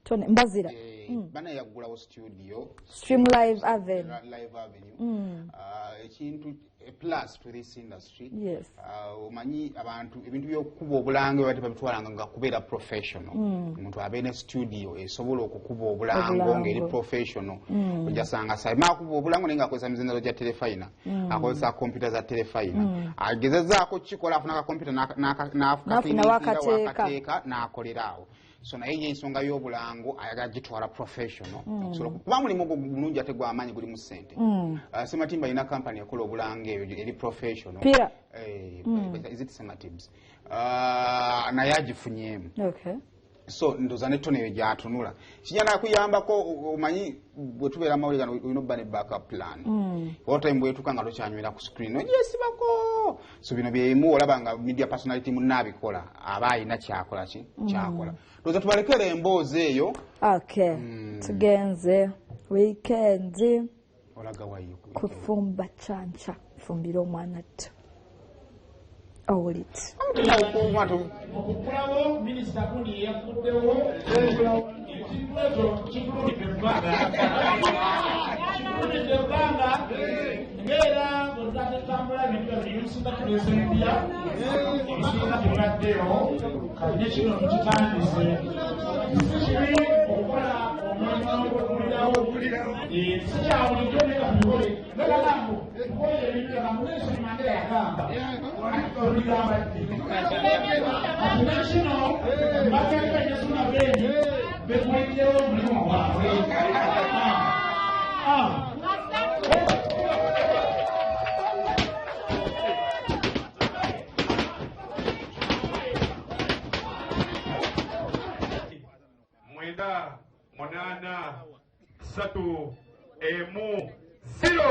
Tonny Mbaziira bana yaggulawo studio Stream Live Avenue ekintu plus to this industry yes omanyi abantu ebintu by'okukuba obulange bati babitwalanga nga kubeera professional omuntu abeera ne studio esobola okukuba obulango ng'eri professional ojasanga sayima kuba obulango naye ng'akozesa mizindalo gya telefayina akozesa kompyuta za telefayina agezezaako kikola afuna akakompyuta n'akateeka n'akoleraawo so naye y'ensonga y'obulango ayagala gitwala professional kuba mulimu mulungi ate gw'amaanyi guli mu ssente Sematimba alina kampani ekola obulango eyo eri professional is it Sematibs naye agifunyeemu so ndoza ne Tonny gy'atunula kijana kuyambako omanyi bwe tubeera mawulira olina obba ne backup plan time bwetuuka nga tokyanywera ku screen ogyesibako so bino byemu olaba nga media personality munna abikola aba alina kyakola ndoza tubalekere emboozi eyo tugenze weekend olaga wayo kufumba canca fumbira omwana tto awulit okukulawo minisita kundi yafuddewo kikulidde ebbanga ng'era bwetutatambula ebintu ebisinga tuleesempya ebisinga tebaddewo kalina kino tukitandise kibi okukola omulimu gw'okulirawo si kya bulijjo neka tubikole nekagambo tukoye ebintu ebigambo Nelson Mandela yagamba tubigamba ddi kati kino bakenkenyesunga beni bekuliddewo omulimu gwabwe Mwenda, Monana, Satu, Emu, Zero!